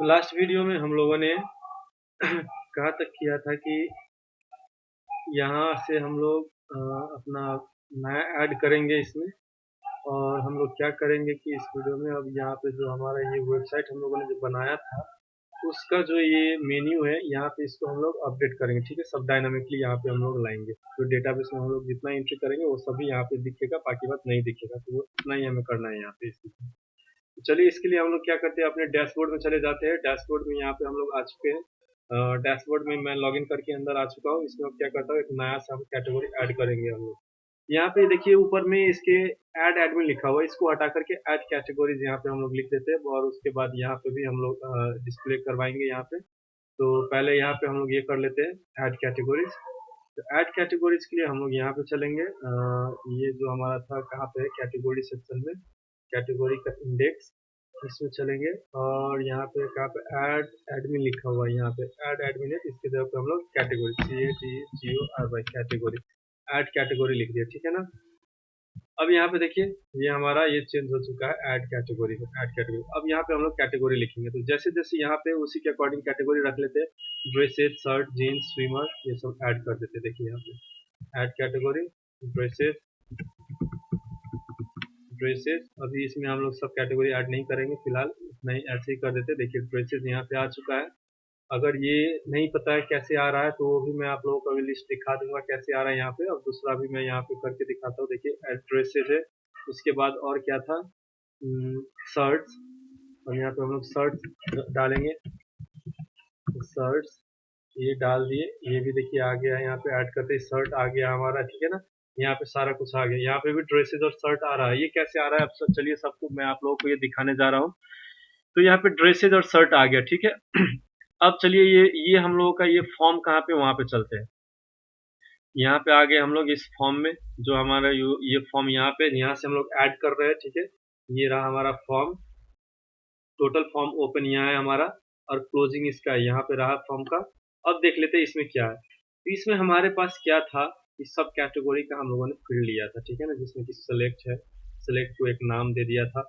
तो last video में हम लोगों ने कहाँ तक किया था कि यहाँ से हम लोग अपना नया ऐड करेंगे इसमें। और हम लोग क्या करेंगे कि इस वीडियो में अब यहाँ पे जो हमारा ये वेबसाइट हम लोगों ने जो बनाया था उसका जो ये मेन्यू है यहाँ पे इसको हम लोग अपडेट करेंगे। ठीक है, सब डायनामिकली यहाँ पे हम लोग लाएंगे। तो डेटाबेस में हम लोग जितना एंट्री करेंगे वो सभी यहाँ पे दिखेगा, बाकी बात नहीं दिखेगा। तो वो इतना ही हमें करना है यहाँ पे इसमें। तो चलिए इसके लिए हम लोग क्या करते हैं, अपने डैशबोर्ड में चले जाते हैं। डैशबोर्ड में यहाँ पे हम लोग आ चुके हैं। डैशबोर्ड में मैं लॉगिन करके अंदर आ चुका हूँ। इसमें अब क्या करता हूँ, एक नया सा हम कैटेगरी ऐड करेंगे हम लोग। यहाँ पे देखिए ऊपर में इसके ऐड एडमिन लिखा हुआ है, इसको हटा करके ऐड कैटेगरीज यहाँ पे हम लोग लिख देते हैं। और उसके बाद यहाँ पे भी हम लोग डिस्प्ले करवाएंगे यहाँ पे। तो पहले यहाँ पे हम लोग ये कर लेते हैं ऐड कैटेगरीज। तो ऐड कैटेगरीज के लिए हम लोग यहाँ पे चलेंगे। ये जो हमारा था कहाँ पे है, कैटेगरी सेक्शन में, कैटेगरी का इंडेक्स, इसमें चलेंगे। और यहाँ पे कहाँ पे ऐड एडमिन लिखा हुआ है, यहाँ पे ऐड एडमिन है, इसके जगह पे हम लोग category CATGORY category add category लिख दिया। ठीक है ना। अब यहाँ पे देखिए ये हमारा ये चेंज हो चुका है ऐड कैटेगरी में, ऐड कैटेगरी। अब यहाँ पे हम लोग कैटेगरी लिखेंगे। तो जैसे जैसे यहाँ पे उसी के अकॉर्डिंग कैटेगरी रख लेते हैं। ड्रेसेस, शर्ट, जीन्स, स्विमर, ये सब ऐड कर देते हैं। देखिए यहाँ पे ऐड कैटेगरी ड्रेसेस, ड्रेसेस। अभी इसमें हम लोग सब कैटेगरी ऐड नहीं करेंगे फिलहाल, इतना ही ऐसे ही कर देते हैं। देखिए ड्रेसेस यहाँ पे आ चुका है। अगर ये नहीं पता है कैसे आ रहा है तो वो भी मैं आप लोगों को अभी लिस्ट दिखा दूंगा कैसे आ रहा है यहाँ पे। और दूसरा भी मैं यहाँ पे करके दिखाता हूँ। देखिए ड्रेसेस है, उसके बाद और क्या था, शर्ट्स। और यहाँ पे हम लोग शर्ट्स डालेंगे। शर्ट्स ये डाल दिए, ये भी देखिए आ गया है। यहाँ पे ऐड करते ही शर्ट आ गया हमारा। ठीक है ना, यहाँ पे सारा कुछ आ गया। यहाँ पे भी ड्रेसेस और शर्ट आ रहा है। ये कैसे आ रहा है, अब सब चलिए सबको मैं आप लोगों को ये दिखाने जा रहा हूँ। तो यहाँ पे ड्रेसेस और शर्ट आ गया। ठीक है। अब चलिए ये हम लोगों का ये फॉर्म कहाँ पे, वहां पे चलते हैं। यहाँ पे आ गए हम लोग इस फॉर्म में। जो हमारा ये फॉर्म यहाँ पे, यहाँ से हम लोग ऐड कर रहे हैं। ठीक है, ये रहा हमारा फॉर्म। टोटल फॉर्म ओपन यहाँ है हमारा, और क्लोजिंग इसका है, यहाँ पे रहा फॉर्म का। अब देख लेते हैं इसमें क्या है। तो इसमें हमारे पास क्या था, इस सब कैटेगरी का हम लोगों ने फील्ड लिया था। ठीक है ना, जिसमें कि सिलेक्ट है, सिलेक्ट को एक नाम दे दिया था,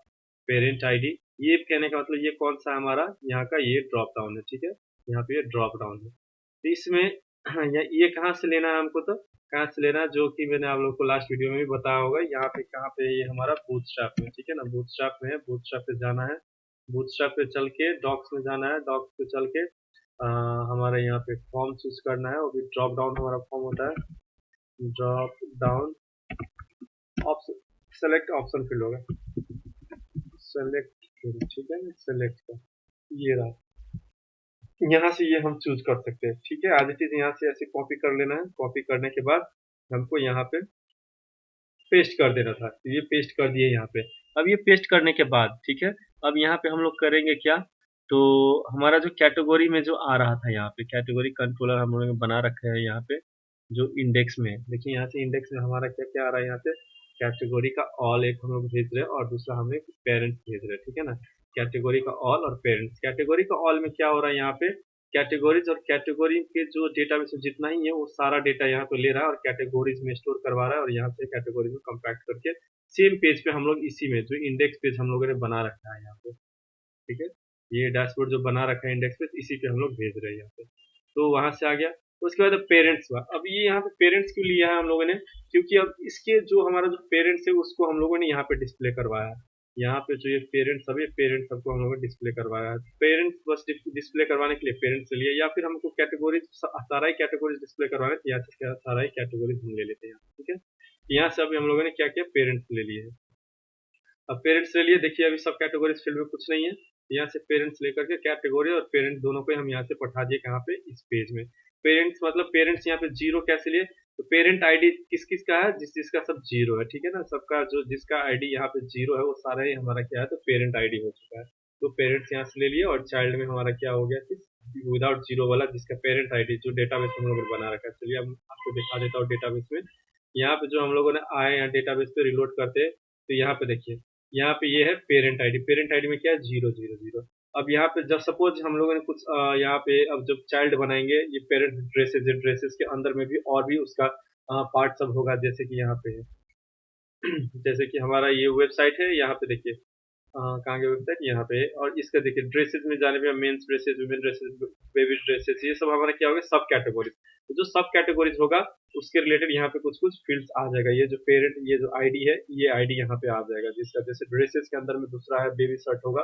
पेरेंट आईडी। ये कहने का मतलब ये कौन सा है हमारा, यहाँ का ये ड्रॉप डाउन है। ठीक है, यहाँ पे ये ड्रॉप डाउन है। तो इसमें ये कहाँ से लेना है हमको, तो कहाँ से लेना है, जो कि मैंने आप लोग को लास्ट वीडियो में भी बताया होगा। यहाँ पे कहाँ पे, ये हमारा बूटस्ट्रैप में। ठीक है ना, बूटस्ट्रैप में है, बूटस्ट्रैप पे जाना है। बूटस्ट्रैप पे चल के डॉक्स में जाना है, डॉक्स पे चल के हमारे यहाँ पे फॉर्म चूज करना है। वो भी ड्रॉप डाउन हमारा फॉर्म होता है, drop down option, select option field होगा, सेलेक्ट फील्ड। ठीक है ना, सेलेक्ट का ये रहा। यहाँ से ये हम चूज कर सकते हैं। ठीक है, एज इट इज यहाँ से ऐसे कॉपी कर लेना है। कॉपी करने के बाद हमको यहाँ पे पेस्ट कर देना था। तो ये पेस्ट कर दिए यहाँ पे। अब ये पेस्ट करने के बाद ठीक है, अब यहाँ पे हम लोग करेंगे क्या, तो हमारा जो कैटेगरी में जो आ रहा था, यहाँ पे कैटेगरी कंट्रोलर हम लोगों ने बना रखे हैं। यहाँ पे जो इंडेक्स में देखिए, यहाँ से इंडेक्स में हमारा क्या क्या आ रहा है, यहाँ पे कैटेगरी का ऑल एक हम लोग भेज रहे हैं, और दूसरा हमें पेरेंट्स भेज रहे हैं। ठीक है ना, कैटेगरी का ऑल और पेरेंट्स। कैटेगरी का ऑल में क्या हो रहा है, यहाँ पे कैटेगरीज और कैटेगरी के जो डेटाबेस जितना ही है वो सारा डेटा यहाँ पे ले रहा है और कैटेगरीज में स्टोर करवा रहा है। और यहाँ से कैटेगरी में कंपैक्ट करके सेम पेज पे हम लोग इसी में जो इंडेक्स पेज हम लोगों ने बना रखा है यहाँ पे। ठीक है, ये डैशबोर्ड जो बना रखा है इंडेक्स पेज, इसी पे हम लोग भेज रहे हैं यहाँ पे। तो वहां से आ गया। तो उसके बाद पेरेंट्स हुआ। अब ये यहाँ पे पेरेंट्स क्यों लिया है हम लोगों ने, क्योंकि अब इसके जो हमारा जो पेरेंट्स है उसको हम लोगों ने यहाँ पे डिस्प्ले करवाया है। यहाँ पे जो ये पेरेंट्स सब, ये पेरेंट्स सबको हम लोगों ने डिस्प्ले करवाया है। पेरेंट्स बस डिस्प्ले करवाने के लिए पेरेंट्स ले लिया, या फिर हमको कैटेगरीज सारा ही कैटेगरीज डिस्प्ले करवाना है, तो यहाँ से सारा ही कैटेगरीज हम ले लेते हैं। ठीक है, यहाँ से अभी हम लोगों ने क्या किया, पेरेंट्स ले लिए है। अब पेरेंट्स ले लिए, देखिए अभी सब कैटेगरीज फील्ड में कुछ नहीं है। यहाँ से पेरेंट्स लेकर के कैटेगरी और पेरेंट्स दोनों को हम यहाँ से पठा दिए कहाँ पे, इस पेज में। पेरेंट्स मतलब पेरेंट्स यहाँ पे जीरो कैसे लिए, तो पेरेंट आईडी किस किस का है, जिसका सब जीरो है। ठीक है ना, सबका जो जिसका आईडी यहाँ पे जीरो है वो सारा ही हमारा क्या है, तो पेरेंट आईडी हो चुका है। तो पेरेंट्स यहाँ से ले लिए, और चाइल्ड में हमारा क्या हो गया कि विदाउट जीरो वाला, जिसका पेरेंट आईडी जो डेटाबेस हम लोगों ने बना रखा है। चलिए अब आपको दिखा देता हूँ डेटाबेस में। यहाँ पे जो हम लोगों ने आए हैं डेटाबेस पे रिलोड करते हैं, तो यहाँ पे देखिए, यहाँ पे ये है पेरेंट आईडी। पेरेंट आईडी में क्या है, 000। अब यहाँ पे जब सपोज हम लोगों ने कुछ यहाँ पे अब जब चाइल्ड बनाएंगे, ये पेरेंट ड्रेसेस है, ड्रेसेस के अंदर में भी और भी उसका पार्ट सब होगा, जैसे कि यहाँ पे है जैसे कि हमारा ये वेबसाइट है, यहाँ पे देखिए कहाँ की वेबसाइट, यहाँ पे। और इसका देखिए ड्रेसेस में जाने पे men's dresses, women dresses, baby dresses, ये सब हमारा क्या होगा, सब कैटेगरीज। तो जो सब कैटेगरीज होगा उसके रिलेटेड यहाँ पे कुछ कुछ फील्ड्स आ जाएगा। ये जो पेरेंट, ये जो आईडी है, ये आईडी यहाँ पे आ जाएगा, जिसका जैसे ड्रेसेस के अंदर में दूसरा है बेबी शर्ट होगा,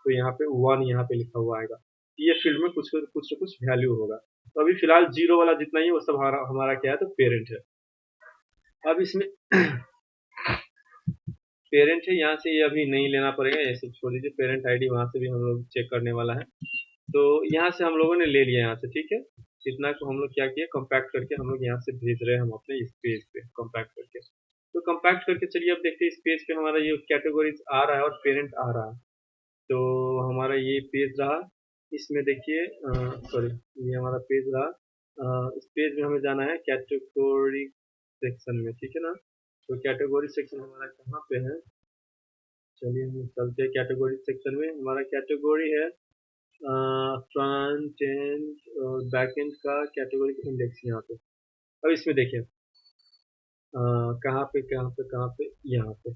तो यहाँ पे 1 यहाँ पे लिखा हुआ आएगा। ये फील्ड में कुछ कुछ कुछ वैल्यू होगा। तो अभी फिलहाल जीरो वाला जितना ही है वो सब हमारा हमारा क्या है, तो पेरेंट है। अब इसमें पेरेंट है, यहाँ से ये अभी नहीं लेना पड़ेगा, ये सब छोड़ दीजिए। पेरेंट आईडी वहां से भी हम लोग चेक करने वाला है। तो यहाँ से हम लोगों ने ले लिया यहाँ से, ठीक है। इतना को हम लोग क्या किया, कंपैक्ट करके हम लोग यहाँ से भेज रहे हैं हम अपने इस पेज पे कंपैक्ट करके। तो कंपैक्ट करके चलिए अब देखते हैं इस पेज पे हमारा ये कैटेगरीज आ रहा है और पेरेंट आ रहा है। तो हमारा ये पेज रहा, इसमें देखिए, सॉरी, ये हमारा पेज रहा। इस पेज में हमें जाना है कैटेगरी सेक्शन में, ठीक है ना। तो कैटेगरी सेक्शन हमारा कहाँ पे है, चलिए हम चलते हैं कैटेगरी सेक्शन में। हमारा कैटेगरी है फ्रंट एंड और बैक एंड का कैटेगरी इंडेक्स यहाँ पे। अब इसमें देखिए कहाँ पे यहाँ पे।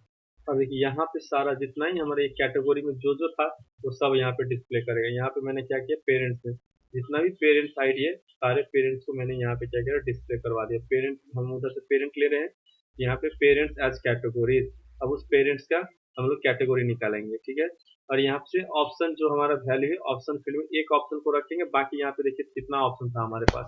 अब देखिए यहाँ पे सारा जितना ही हमारे एक कैटेगरी में जो जो था वो सब यहाँ पे डिस्प्ले करेगा। यहाँ पे मैंने क्या किया, पेरेंट्स में जितना भी पेरेंट्स आईडी है सारे पेरेंट्स को मैंने यहाँ पे क्या किया, डिस्प्ले करवा दिया। पेरेंट हम उधर से पेरेंट ले रहे हैं, यहाँ पे पेरेंट्स एज कैटेगरी। अब उस पेरेंट्स का हम लोग कैटेगरी निकालेंगे, ठीक है। और यहाँ से ऑप्शन जो हमारा वैल्यू है, ऑप्शन फील्ड में एक ऑप्शन को रखेंगे, बाकी यहाँ पे देखिए कितना ऑप्शन था हमारे पास,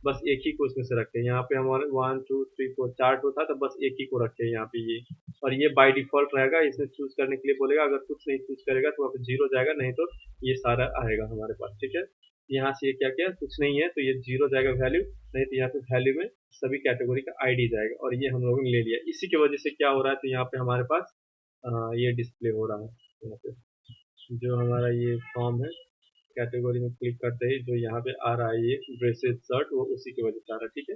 बस एक ही को इसमें से रखे हैं। यहाँ पे हमारे 1 2 3 4 4 टू था, तो बस एक ही को रखे हैं यहाँ पे ये। और ये बाय डिफॉल्ट रहेगा, इसमें चूज करने के लिए बोलेगा, अगर कुछ नहीं चूज करेगा तो वहाँ पे जीरो जाएगा, नहीं तो ये सारा आएगा हमारे पास, ठीक है। यहाँ से ये क्या किया, कुछ नहीं है तो ये जीरो जाएगा वैल्यू, नहीं तो यहाँ पे वैल्यू में सभी कैटेगरी का आईडी जाएगा। और ये हम लोगों ने ले लिया। इसी की वजह से क्या हो रहा है, तो यहाँ पे हमारे पास ये डिस्प्ले हो रहा है। यहाँ पे जो हमारा ये फॉर्म है, कैटेगरी में क्लिक करते ही जो यहाँ पे आ रहा है ये ड्रेसेस शर्ट, वो उसी की वजह से आ रहा है, ठीक है।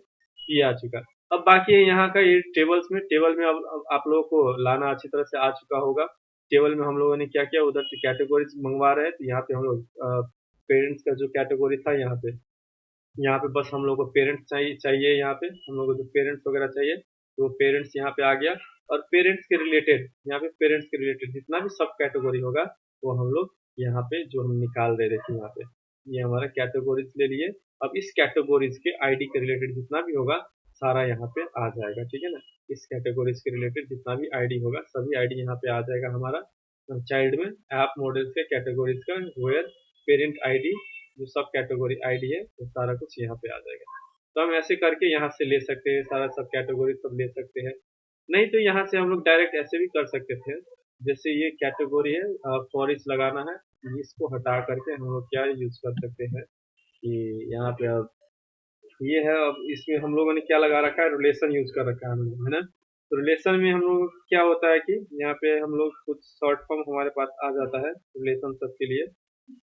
ये आ चुका है। अब बाकी है यहाँ का ये टेबल्स में। टेबल में अब आप लोगों को लाना अच्छी तरह से आ चुका होगा। टेबल में हम लोगों ने क्या किया, उधर से कैटेगरीज मंगवा रहे हैं, तो यहाँ पे हम लोग पेरेंट्स का जो कैटेगरी था यहाँ पे बस हम लोग को पेरेंट्स चाहिए यहाँ पे हम लोग को जो पेरेंट्स वगैरह चाहिए, तो पेरेंट्स यहाँ पे आ गया। और पेरेंट्स के रिलेटेड यहाँ पे पेरेंट्स के रिलेटेड जितना भी सब कैटेगरी होगा वो हम लोग यहाँ पे जो हम निकाल दे रहे थे यहाँ पे, ये हमारा कैटेगरीज ले लिए। अब इस कैटेगरीज के आईडी के रिलेटेड जितना भी होगा सारा यहाँ पे आ जाएगा, ठीक है ना। इस कैटेगरीज के रिलेटेड जितना भी आईडी होगा सभी आईडी यहाँ पे आ जाएगा हमारा चाइल्ड में। ऐप मॉडल्स के कैटेगरीज का वेयर पेरेंट आईडी, जो सब कैटेगरी आईडी है, वो सारा कुछ यहाँ पे आ जाएगा। तो हम ऐसे करके यहाँ से ले सकते हैं, सारा सब कैटेगरी सब ले सकते हैं। नहीं तो यहाँ से हम लोग डायरेक्ट ऐसे भी कर सकते थे, जैसे ये कैटेगरी है फॉरेस्ट लगाना है, इसको हटा करके हम लोग क्या यूज कर सकते हैं कि यहाँ पे अब ये है। अब इसमें हम लोगों ने क्या लगा रखा है, रिलेशन यूज कर रखा है हम लोग, है ना। तो रिलेशन में हम लोग क्या होता है कि यहाँ पे हम लोग कुछ शॉर्ट फॉर्म हमारे पास आ जाता है रिलेशन सब के लिए।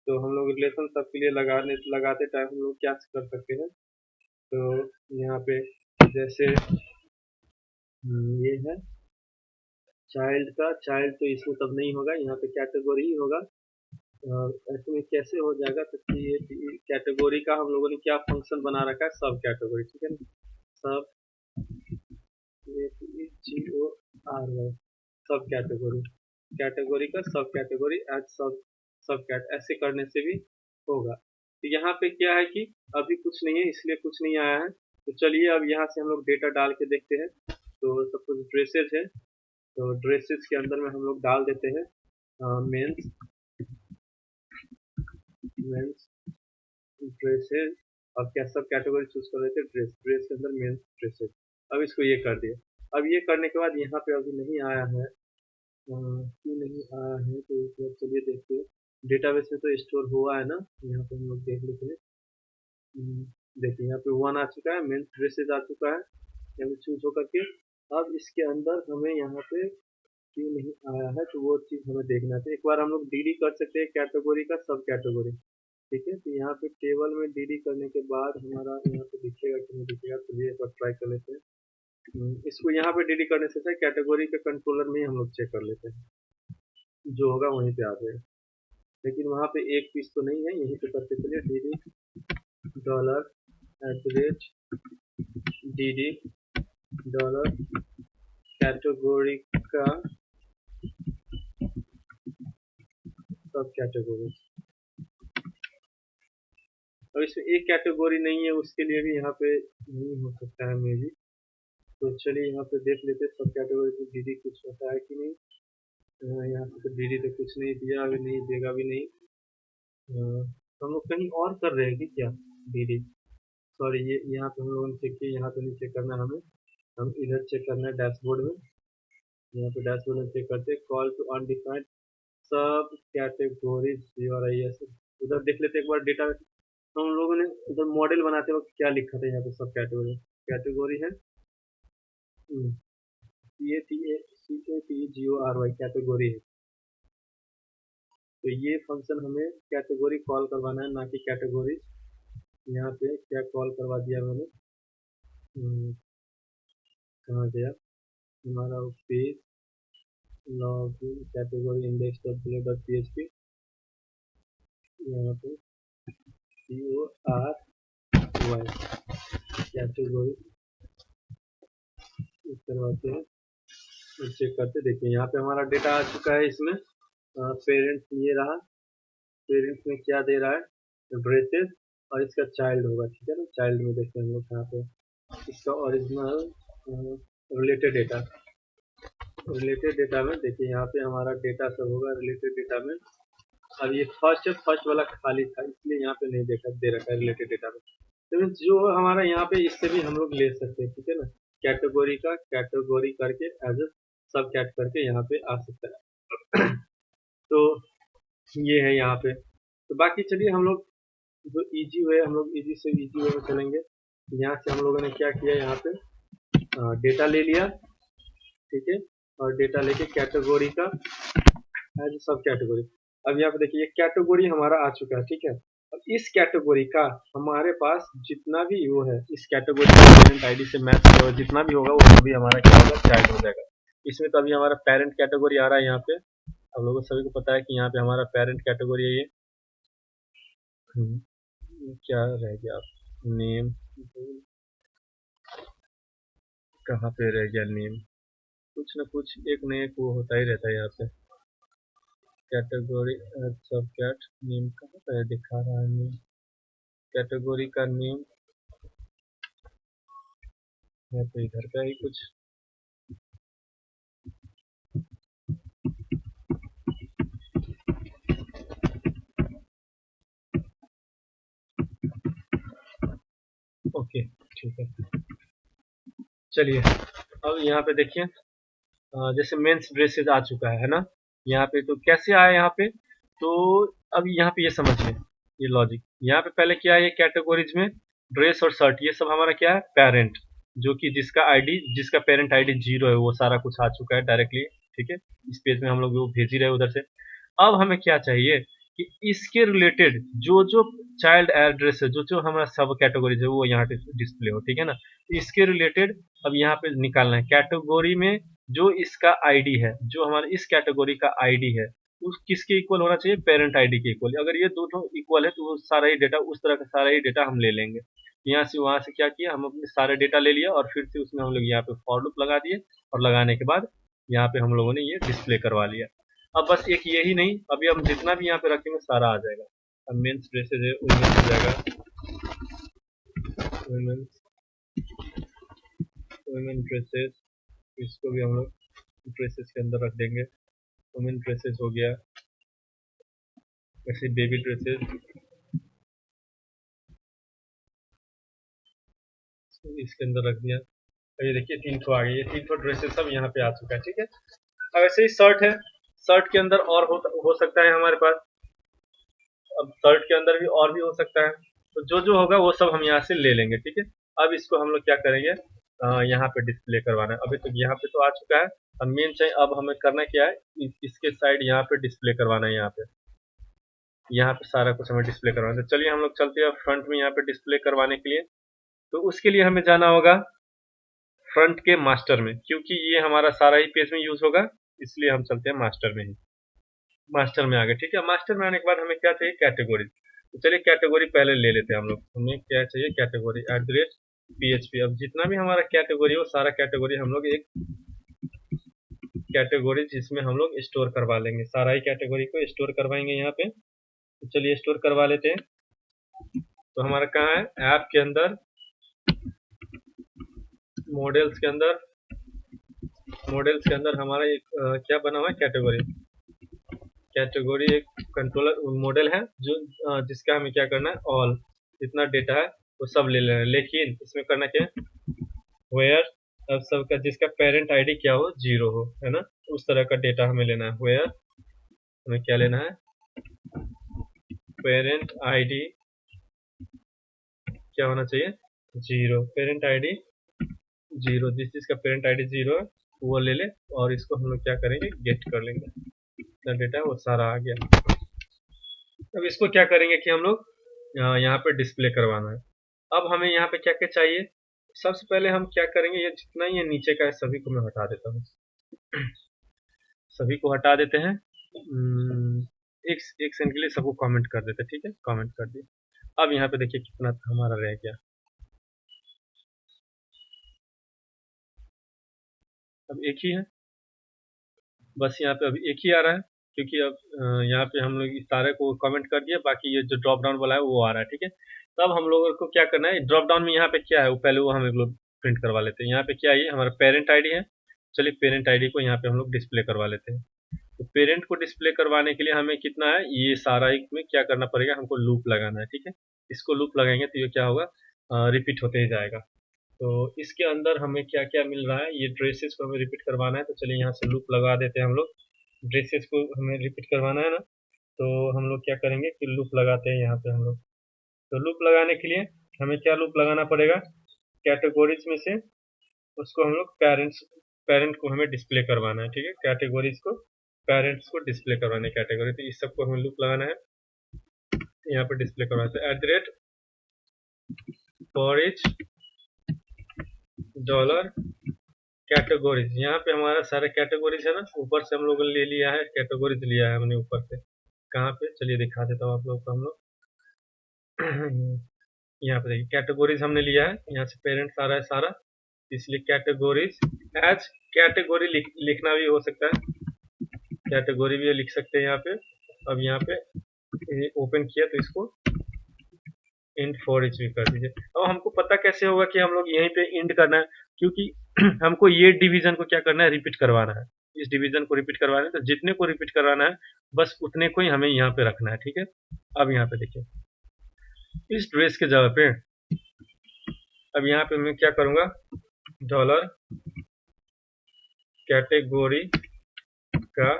तो हम लोग रिलेशन सब के लिए लगाते टाइम हम लोग क्या कर सकते हैं, तो यहाँ पे जैसे ये है चाइल्ड का, चाइल्ड तो इसमें तब नहीं होगा, यहाँ पे कैटेगरी ही होगा। ऐसे में कैसे हो जाएगा, तो ये कैटेगरी का हम लोगों ने क्या फंक्शन बना रखा है, सब कैटेगरी, ठीक है ना। सब GORY सब कैटेगरी, कैटेगरी का सब कैटेगरी एज सब सब कैट, ऐसे करने से भी होगा। तो यहाँ पे क्या है कि अभी कुछ नहीं है इसलिए कुछ नहीं आया है। तो चलिए अब यहाँ से हम लोग डेटा डाल के देखते हैं। तो सपोज ड्रेसेस है, तो ड्रेसेस के अंदर में हम लोग डाल देते हैं मेंस मेंस ड्रेसेस। अब क्या सब कैटेगरी चूज कर लेते हैं, ड्रेस ड्रेस के अंदर मेंस ड्रेसेस। अब इसको ये कर दिए। अब ये करने के बाद यहाँ पे अभी नहीं आया है, क्यों नहीं आया है, तो एक बार चलिए देखते हैं। डेटाबेस में तो स्टोर हुआ है ना, यहाँ पे हम लोग देख लेते हैं। देखिए यहाँ पे 1 आ चुका है, मेंस ड्रेसेस आ चुका है, यहाँ पे चूज होकर के। अब इसके अंदर हमें यहाँ पे क्यों नहीं आया है, तो वो चीज हमें देखना चाहिए। एक बार हम लोग डीडी कर सकते हैं कैटेगरी का सब कैटेगरी, ठीक है। तो यहाँ पे टेबल में डीडी करने के बाद हमारा यहाँ पे दिखेगा कि नहीं दिखेगा, तो ये एक बार ट्राई कर लेते हैं। इसको यहाँ पे डीडी करने से कैटेगरी के कंट्रोलर में ही हम लोग चेक कर लेते हैं, जो होगा वहीं पे आ जाएगा। लेकिन वहाँ पे एक पीस तो नहीं है, यहीं पे करके चलिए DD dollar @ DD dollar category का सब कैटेगरी। अब इसमें एक कैटेगरी नहीं है, उसके लिए भी यहाँ पे नहीं हो सकता है मे भी। तो चलिए यहाँ पे देख लेते सब कैटेगरी को डीडी कुछ होता है कि नहीं। यहाँ पे तो डीडी तो कुछ नहीं दिया, अभी नहीं देगा भी नहीं। तो हम लोग कहीं और कर रहे हैं कि क्या डीडी? सॉरी, ये यहाँ पे हम लोगों ने चेक किया, यहाँ पे नहीं चेक करना है हमें, हम इधर चेक करना है डैशबोर्ड में। यहाँ पे डैशबोर्ड में चेक करते हैं, कॉल टू अनडिफाइंड सब कैटेगरीज URIS। उधर देख लेते एक बार डेटा। तो हम लोगों ने उधर मॉडल बनाते वक्त क्या लिखा था यहाँ पे, सब कैटेगरी कैटेगरी है CATGORY कैटेगरी है। तो ये फंक्शन हमें कैटेगरी कॉल करवाना है, ना कि कैटेगरी। यहाँ पे क्या कॉल करवा दिया मैंने, कहाँ गया हमारा पेज, लॉगिन कैटेगरी index.php, यहाँ पे CORY कैटेगरी करवाते हैं, चेक करते। देखिए यहाँ पे हमारा डेटा आ चुका है। इसमें पेरेंट्स ये रहा, पेरेंट्स में क्या दे रहा है, ड्रेसेस, और इसका चाइल्ड होगा, ठीक है ना। चाइल्ड में देखते हैं हम लोग यहाँ पे इसका original related data. Related data में देखिए यहाँ पे हमारा डेटा सब होगा रिलेटेड डेटा में। अब ये फर्स्ट वाला खाली था, इसलिए यहाँ पे नहीं देखा दे रखा है रिलेटेड डेटा में। तो जो हमारा यहाँ पे इससे भी हम लोग ले सकते हैं, ठीक है ना। कैटेगरी का कैटेगरी करके एज ए सब कैट करके यहाँ पे आ सकता है। तो ये है यहाँ पे। तो बाकी चलिए हम लोग जो इजी वे, हम लोग इजी से इजी वे में चलेंगे। यहाँ से हम लोगों ने क्या किया, यहाँ पे डेटा ले लिया, ठीक है, और डेटा लेके कैटेगरी का एज सब कैटेगरी। अब यहाँ पे देखिए कैटेगरी हमारा आ चुका है, ठीक है। अब इस कैटेगरी का हमारे पास जितना भी वो है, इस कैटेगरी का पेरेंट आईडी से मैच होगा, जितना भी होगा वो सभी हमारा क्या होगा, चाइल्ड हो जाएगा। इसमें तो अभी हमारा पेरेंट कैटेगरी आ रहा है यहाँ पे। अब लोगों सभी को पता है कि यहाँ पे हमारा पेरेंट कैटेगरी है ये। क्या रह गया आप, नेम कहाँ पे रह गया, नेम कुछ ना कुछ एक न एक वो होता ही रहता है यहाँ पे। कैटेगरी सब कैट नेम कहाँ पे दिखा रहा है, नेम कैटेगरी का नेम है तो इधर का ही कुछ। ओके ठीक है, चलिए अब यहाँ पे देखिए जैसे मेंस ड्रेसेस आ चुका है ना यहाँ पे। तो कैसे आया यहाँ पे, तो अब यहाँ पे ये समझिए ये लॉजिक। यहाँ पे पहले क्या है, ये कैटेगरीज में ड्रेस और शर्ट ये सब हमारा क्या है, पेरेंट, जो कि जिसका पेरेंट आईडी 0 है, वो सारा कुछ आ चुका है डायरेक्टली, ठीक है। इस पेज में हम लोग वो भेज ही रहे उधर से। अब हमें क्या चाहिए कि इसके रिलेटेड जो जो चाइल्ड एड्रेस है, जो जो हमारा सब कैटेगरीज है वो यहाँ पे डिस्प्ले हो, ठीक है ना। इसके रिलेटेड अब यहाँ पे निकालना है कैटेगरी में जो इसका आईडी है, जो हमारे इस कैटेगरी का आईडी है, उस किसके इक्वल होना चाहिए, पेरेंट आईडी के इक्वल। अगर ये दोनों इक्वल है तो वो सारा ही डेटा, उस तरह का सारा ही डेटा हम ले लेंगे। यहाँ से वहां से क्या किया, हम अपने सारे डेटा ले लिया और फिर से उसमें हम लोग यहाँ पे फॉर लूप लगा दिए, और लगाने के बाद यहाँ पे हम लोगों ने ये डिस्प्ले करवा लिया। अब बस एक यही नहीं, अभी हम जितना भी यहाँ पे रखेंगे सारा आ जाएगा। अब मेंस ड्रेसेज है वुमेन्स हो जाएगा, वुमेन ड्रेसेस, इसको भी हम लोग ड्रेसेस के अंदर रख देंगे। वुमेन ड्रेसेस हो गया, ऐसे बेबी ड्रेसेस इसके अंदर रख दिया। और ये देखिए 300 आ गए, ये 300 ड्रेसेस सब यहाँ पे आ चुका है, ठीक है। अब ऐसे ही शर्ट है, शर्ट के अंदर और हो सकता है हमारे पास, अब शर्ट के अंदर भी और भी हो सकता है। तो जो जो होगा वो सब हम यहाँ से ले लेंगे, ठीक है। अब इसको हम लोग क्या करेंगे, यहाँ पे डिस्प्ले करवाना है। अभी तक यहाँ पे तो आ चुका है, अब मेन चाहिए, अब हमें करना क्या है, इसके साइड यहाँ पे डिस्प्ले करवाना है। यहाँ पे सारा कुछ हमें डिस्प्ले करवाना है। तो चलिए हम लोग चलते हैं फ्रंट में यहाँ पे डिस्प्ले करवाने के लिए। तो उसके लिए हमें जाना होगा फ्रंट के मास्टर में, क्योंकि ये हमारा सारा ही पेज में यूज होगा, इसलिए हम चलते हैं मास्टर में ही। मास्टर में आ गए, ठीक है। मास्टर में आने के बाद हमें क्या चाहिए, कैटेगरी। तो चलिए कैटेगरी पहले ले लेते हैं हम लोग। हमें क्या चाहिए, कैटेगरी @PHP। अब जितना भी हमारा कैटेगरी हो सारा कैटेगरी हम लोग एक कैटेगरी जिसमें हम लोग स्टोर करवा लेंगे, सारा ही कैटेगरी को स्टोर करवाएंगे यहाँ पे। तो चलिए स्टोर करवा लेते हैं। तो हमारा कहाँ है, ऐप के अंदर, मॉडल्स के अंदर हमारा एक क्या बना हुआ है, कैटेगरी एक कंट्रोलर मॉडल है जो जिसका हमें क्या करना है, ऑल जितना डेटा है वो सब ले लेना है। लेकिन इसमें करना क्या है, वेयर, अब सबका जिसका पेरेंट आईडी क्या हो, 0 हो, है ना, उस तरह का डेटा हमें लेना है। वेयर हमें क्या लेना है, पेरेंट आईडी क्या होना चाहिए, 0, पेरेंट आईडी 0, जिसका पेरेंट आईडी 0 है वो ले ले, और इसको हम लोग क्या करेंगे, गेट कर लेंगे। इतना डेटा है वो सारा आ गया। अब इसको क्या करेंगे कि हम लोग यहाँ पे डिस्प्ले करवाना है। अब हमें यहाँ पे क्या क्या चाहिए, सबसे पहले हम क्या करेंगे, ये जितना ये नीचे का है सभी को मैं हटा देता हूँ, सभी को हटा देते हैं। एक सेकंड के लिए सबको कमेंट कर देते हैं, ठीक है, कमेंट कर दिए। अब यहाँ पे देखिए कितना हमारा रह गया, अब एक ही है, बस यहाँ पे अभी एक ही आ रहा है, क्योंकि अब यहाँ पे हम लोग इस सारे को कमेंट कर दिया, बाकी ये जो ड्रॉप डाउन वाला है वो आ रहा है, ठीक है। तो अब हम लोगों को क्या करना है, ड्रॉप डाउन में यहाँ पे क्या है वो पहले वो हम लोग प्रिंट करवा लेते हैं। यहाँ पे क्या है, ये हमारा पेरेंट आईडी है। चलिए पेरेंट आईडी को यहाँ पे हम लोग डिस्प्ले करवा लेते हैं। तो पेरेंट को डिस्प्ले करवाने के लिए हमें कितना है, ये सारा एक में क्या करना पड़ेगा, हमको लूप लगाना है, ठीक है। इसको लूप लगाएंगे तो ये क्या होगा, रिपीट होते ही जाएगा। तो इसके अंदर हमें क्या क्या मिल रहा है, ये ड्रेसेस को हमें रिपीट करवाना है, तो चलिए यहाँ से लूप लगा देते हैं हम लोग। ड्रेसेस को हमें रिपीट करवाना है ना, तो हम लोग क्या करेंगे कि लूप लगाते हैं यहाँ पे हम लोग। तो लूप लगाने के लिए हमें क्या लूप लगाना पड़ेगा, कैटेगरीज में से उसको हम लोग पेरेंट को हमें डिस्प्ले करवाना है, ठीक है, कैटेगरीज को पेरेंट्स को डिस्प्ले करवाने कैटेगरी, तो इस सबको हमें लूप लगाना है, यहाँ पे डिस्प्ले करवाते हैं @ फॉर ईच डॉलर कैटेगरीज। यहाँ पे हमारा सारा कैटेगरीज है ना, ऊपर से हम लोगों ने ले लिया है, कैटेगरीज लिया है हमने ऊपर से, कहाँ पे, चलिए दिखा देता हूँ आप लोग को। हम लोग यहाँ पे देखिए कैटेगरीज हमने लिया है, यहाँ से पेरेंट्स आ रहा है सारा, इसलिए कैटेगरीज एज कैटेगरी लिखना भी हो सकता है, कैटेगरी भी लिख सकते हैं यहाँ पे। अब यहाँ पे ओपन किया तो इसको इंड फॉर ईच भी कर दीजिए। अब हमको पता कैसे होगा कि हम लोग यहीं पे इंड करना है, क्योंकि हमको ये डिवीजन को क्या करना है, रिपीट करवाना है। इस डिवीजन को रिपीट करवाना है, तो जितने को रिपीट करवाना है बस उतने को ही हमें यहाँ पे रखना है, ठीक है। अब यहाँ पे देखिए इस ड्रेस के जगह पे, अब यहाँ पे मैं क्या करूंगा, डॉलर कैटेगरी का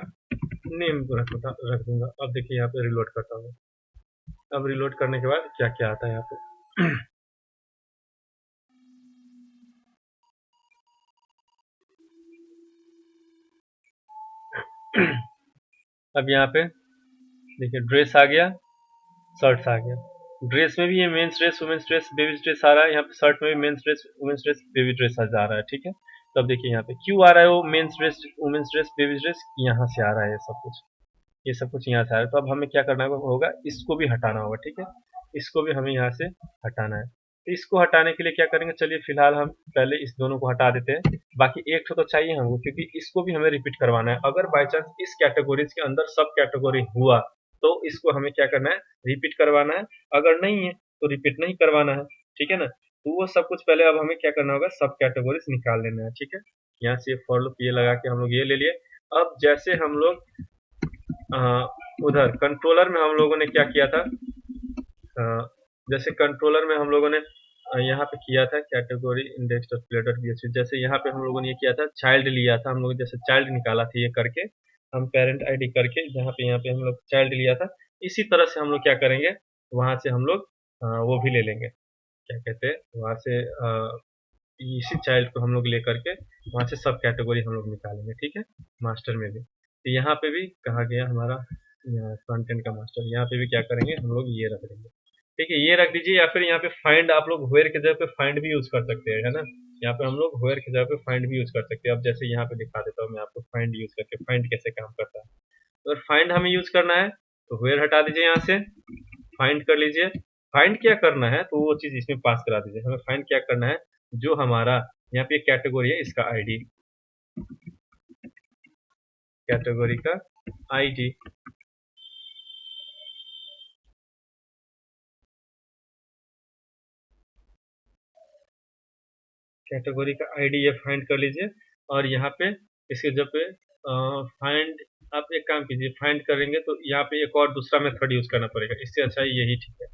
नेम रख दूंगा। अब देखिए यहाँ पे रिलोड करता हूँ, अब रिलोड करने के बाद क्या क्या आता है यहाँ पे अब यहाँ पे देखिए ड्रेस आ गया, शर्ट्स आ गया। ड्रेस में भी ये men's dress, women's dress, babies dress आ रहा है, यहाँ पे शर्ट में भी men's dress, women's dress, baby dress आ रहा है, ठीक है। तो अब देखिए यहाँ पे क्यों आ रहा है वो men's dress, women's dress, babies dress, यहाँ से आ रहा है ये सब कुछ, ये सब कुछ यहाँ से आ रहा है। तो अब हमें क्या करना होगा, इसको भी हटाना होगा, ठीक है, इसको भी हमें यहाँ से हटाना है। तो इसको हटाने के लिए क्या करेंगे, चलिए फिलहाल हम पहले इस दोनों को हटा देते हैं, बाकी एक तो चाहिए हमको, क्योंकि इसको भी हमें रिपीट करवाना है। अगर बाई चांस इस कैटेगरीज के अंदर सब कैटेगरी हुआ तो इसको हमें क्या करना है, रिपीट करवाना है, अगर नहीं है तो रिपीट नहीं करवाना है, ठीक है ना। तो वो सब कुछ पहले अब हमें क्या करना होगा, सब कैटेगरीज निकाल लेना है, ठीक है। यहाँ से फॉर लूप ये लगा के हम लोग ये ले लिए। अब जैसे हम लोग उधर कंट्रोलर में हम लोगों ने क्या किया था, जैसे कंट्रोलर में हम लोगों ने यहाँ पे किया था category index dot play dot BHP, जैसे यहाँ पे हम लोगों ने ये किया था, चाइल्ड लिया था हम लोग, जैसे चाइल्ड निकाला था ये करके, हम पेरेंट आईडी करके जहाँ पे यहाँ पे हम लोग चाइल्ड लिया था, इसी तरह से हम लोग क्या करेंगे, वहां से हम लोग वो भी ले लेंगे, क्या कहते हैं, वहां से इसी चाइल्ड को हम लोग ले करके वहां से सब कैटेगरी हम लोग निकालेंगे, ठीक है, मास्टर में भी। तो यहाँ पे भी कहा गया हमारा फ्रंट एंड का मास्टर, यहाँ पे भी क्या करेंगे हम लोग ये रख देंगे, ठीक है, ये रख दीजिए। या फिर यहाँ पे फाइंड, आप लोग वेयर की जगह पे फाइंड भी यूज कर सकते हैं, है ना, यहाँ पे हम लोग वेयर की जगह पे फाइंड भी यूज कर सकते हैं। अब जैसे यहाँ पे दिखा देता हूँ मैं आपको फाइंड यूज करके, फाइंड कैसे काम करता है। अगर फाइंड हमें यूज करना है तो वेयर हटा दीजिए, यहाँ से फाइंड कर लीजिए। फाइंड क्या करना है तो वो चीज इसमें पास करा दीजिए। हमें फाइंड क्या करना है, जो हमारा यहाँ पे कैटेगरी है इसका आईडी, कैटेगरी का आईडी। कैटेगरी का आईडी ये फाइंड कर लीजिए, और यहाँ पे इसके जब पे फाइंड, आप एक काम कीजिए, फाइंड करेंगे तो यहाँ पे एक और दूसरा मेथड यूज करना पड़ेगा, इससे अच्छा यही ठीक है।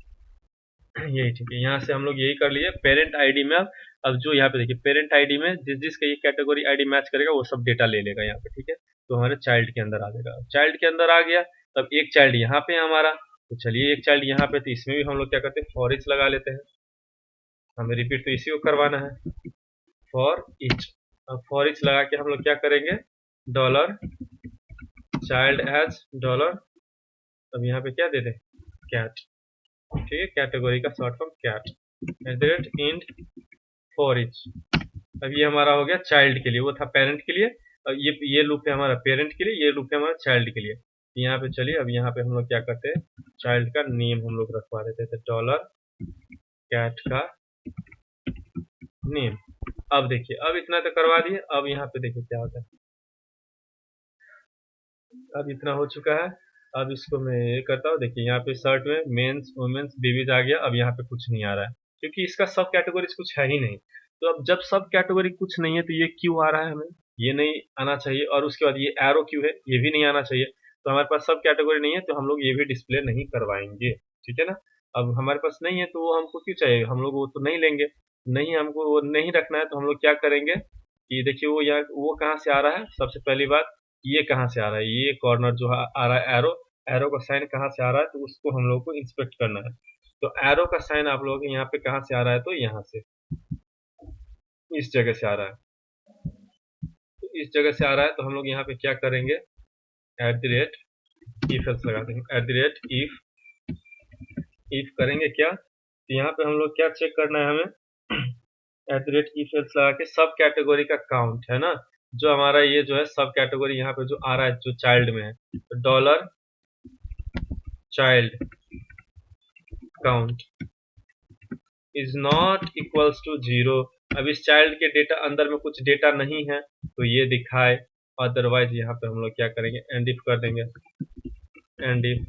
यही ठीक है, यहाँ से हम लोग यही कर लिए पेरेंट आईडी में। अब जो यहाँ पे देखिए पेरेंट आईडी में जिस जिसका ये कैटेगरी आईडी मैच करेगा वो सब डेटा ले लेगा यहाँ पे, ठीक है। तो हमारे चाइल्ड के अंदर आ जाएगा, चाइल्ड के अंदर आ गया। तब एक चाइल्ड यहाँ पे है हमारा, तो चलिए एक चाइल्ड यहाँ पे, तो इसमें भी हम लोग क्या करते हैं, फॉर ईच लगा लेते हैं। हमें रिपीट तो इसी को करवाना है, फॉर ईच। अब फॉर ईच लगा के हम लोग क्या करेंगे, डॉलर चाइल्ड एज डॉलर, अब यहाँ पे क्या दे दें, कैट, ठीक है, कैटेगरी का short form cat, at the rate end for each. अब ये हमारा हो गया चाइल्ड के लिए, वो था पेरेंट के लिए, और ये लूप है हमारा पेरेंट के लिए, ये लूप है हमारा चाइल्ड के लिए। यहाँ पे चलिए, अब यहाँ पे हम लोग क्या करते हैं, चाइल्ड का नेम हम लोग रखवा देते थे, डॉलर कैट का नेम। अब देखिए, अब इतना तो करवा दिए, अब यहाँ पे देखिए क्या होता है। अब इतना हो चुका है, अब इसको मैं ये करता हूँ, देखिए यहाँ पे शर्ट में मेंस वुमेन्स बेबीज आ गया। अब यहाँ पे कुछ नहीं आ रहा है क्योंकि इसका सब कैटेगरीज कुछ है ही नहीं। तो अब जब सब कैटेगरी कुछ नहीं है तो ये क्यों आ रहा है, हमें ये नहीं आना चाहिए, और उसके बाद ये एरो क्यों है, ये भी नहीं आना चाहिए। तो हमारे पास सब कैटेगरी नहीं है तो हम लोग ये भी डिस्प्ले नहीं करवाएंगे, ठीक है ना। अब हमारे पास नहीं है तो वो हमको क्यों चाहिए, हम लोग वो तो नहीं लेंगे, नहीं हमको वो नहीं रखना है। तो हम लोग क्या करेंगे कि देखिए वो यहाँ वो कहाँ से आ रहा है, सबसे पहली बात ये कहाँ से आ रहा है, ये कॉर्नर जो आ रहा है एरो, एरो का साइन कहाँ से आ रहा है, तो उसको हम लोग को इंस्पेक्ट करना है। तो एरो का साइन आप लोगों के यहाँ पे कहाँ से आ रहा है, तो यहाँ से इस जगह से आ रहा है। तो इस जगह से आ रहा है तो हम लोग यहाँ पे क्या करेंगे, eight the rate if else लगा देंगे, एट द रेट इफ करेंगे क्या, तो यहाँ पे हम लोग क्या चेक करना है हमें, eight the rate if else लगा के सब कैटेगरी का काउंट है ना, जो हमारा ये जो है सब कैटेगरी यहाँ पे जो आ रहा है जो चाइल्ड में है, तो dollar child count is not equals to 0। अब इस चाइल्ड के डेटा अंदर में कुछ डेटा नहीं है तो ये दिखाए, अदरवाइज यहाँ पे हम लोग क्या करेंगे, एंड इफ कर देंगे, एंड इफ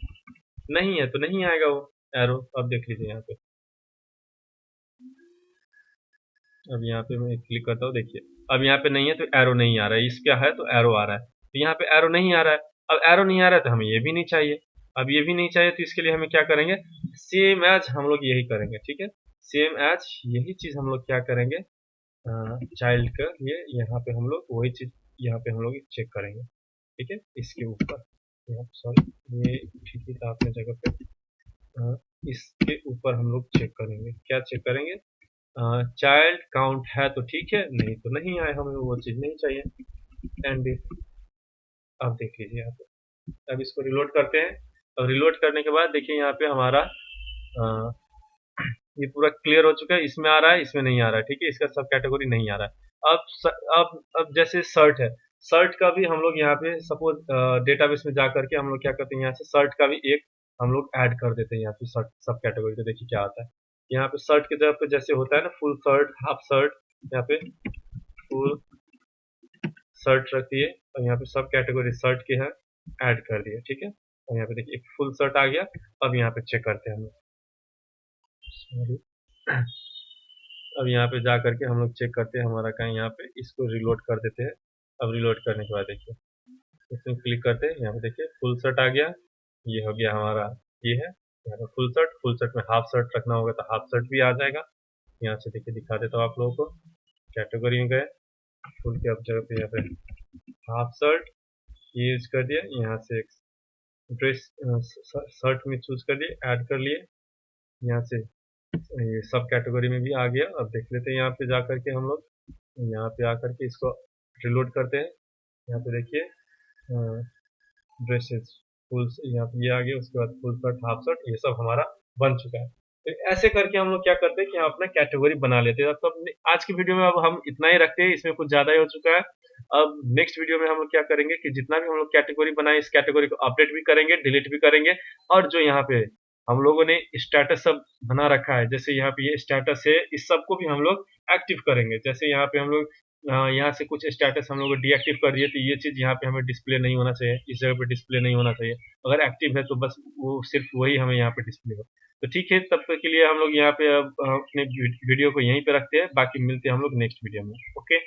नहीं है तो नहीं आएगा वो एरो। अब देख लीजिए यहाँ पे, अब यहाँ पे मैं क्लिक करता हूँ, देखिए अब यहाँ पे नहीं है तो एरो नहीं आ रहा है, इस क्या है तो एरो आ रहा है, तो यहाँ पे एरो नहीं आ रहा है। अब एरो नहीं आ रहा है तो हमें ये भी नहीं चाहिए, अब ये भी नहीं चाहिए तो इसके लिए हमें क्या करेंगे, सेम एज हम लोग यही करेंगे, ठीक है, सेम एज यही चीज हम लोग क्या करेंगे, चाइल्ड का ये यहाँ पे हम लोग वही चीज यहाँ पे हम लोग चेक करेंगे, ठीक है, इसके ऊपर, सॉरी ये ठीक ही था अपने जगह पे, इसके ऊपर हम लोग चेक करेंगे, क्या चेक करेंगे, चाइल्ड काउंट है तो ठीक है, नहीं तो नहीं आए, हमें वो चीज नहीं चाहिए, एंड अब देख लीजिए यहाँ पे, अब इसको रिलोड करते हैं। अब रिलोड करने के बाद देखिए यहाँ पे हमारा ये पूरा क्लियर हो चुका है, इसमें आ रहा है इसमें नहीं आ रहा है, ठीक है, इसका सब कैटेगरी नहीं आ रहा है। अब जैसे शर्ट है, शर्ट का भी हम लोग यहाँ पे सपोज डेटाबेस में जा करके हम लोग क्या करते हैं, यहाँ से शर्ट का भी एक हम लोग ऐड कर देते हैं यहाँ पे शर्ट सब कैटेगरी। तो देखिए क्या आता है, यहाँ पे शर्ट की जगह पे जैसे होता है ना फुल शर्ट हाफ शर्ट, यहाँ पे फुल शर्ट रख दिए और यहाँ पे सब कैटेगरी शर्ट के है ऐड कर दिए, ठीक है। और यहाँ पे देखिए एक फुल शर्ट आ गया। अब यहाँ पे चेक करते हैं हम लोग, सॉरी, अब यहाँ पे जा करके हम लोग चेक करते हैं हमारा कहीं, यहाँ पे इसको रिलोड कर देते हैं। अब रिलोड करने के बाद देखिए इसमें क्लिक करते हैं, यहाँ पे देखिए फुल शर्ट आ गया, ये हो गया हमारा, ये है यहाँ पे फुल शर्ट में हाफ शर्ट रखना होगा तो हाफ शर्ट भी आ जाएगा। यहाँ से देखिए दिखा देता हूँ आप लोगों को, कैटेगरी में गए फुल के अब जगह पे यहाँ पे हाफ शर्ट ये यूज कर दिया, यहाँ से ड्रेस शर्ट में चूज कर दिए, ऐड कर लिए, यहाँ से ये सब कैटेगरी में भी आ गया। अब देख लेते हैं यहाँ पे जा करके हम लोग, यहाँ पे आकर के इसको रिलोड करते हैं। यहाँ पे देखिए ड्रेसेस फुल, यहाँ पे ये आ गया, उसके बाद फुल शर्ट हाफ शर्ट ये सब हमारा बन चुका है। तो ऐसे करके हम लोग क्या करते हैं कि हम अपना कैटेगरी बना लेते हैं। तो आज की वीडियो में अब हम इतना ही रखते हैं, इसमें कुछ ज़्यादा ही हो चुका है। अब नेक्स्ट वीडियो में हम लोग क्या करेंगे कि जितना भी हम लोग कैटेगरी बनाए इस कैटेगरी को अपडेट भी करेंगे, डिलीट भी करेंगे, और जो यहाँ पे हम लोगों ने स्टेटस सब बना रखा है, जैसे यहाँ पे ये स्टेटस है, इस सब को भी हम लोग एक्टिव करेंगे। जैसे यहाँ पे हम लोग यहाँ से कुछ स्टेटस हम लोग डीएक्टिव कर दिए, तो ये चीज़ यहाँ पे हमें डिस्प्ले नहीं होना चाहिए, इस जगह पे डिस्प्ले नहीं होना चाहिए। अगर एक्टिव है तो बस वो सिर्फ वही हमें यहाँ पे डिस्प्ले हो। तो ठीक है, तब तक के लिए हम लोग यहाँ पे अब अपने वीडियो को यहीं पे रखते हैं, बाकी मिलते हैं हम लोग नेक्स्ट वीडियो में। ओके।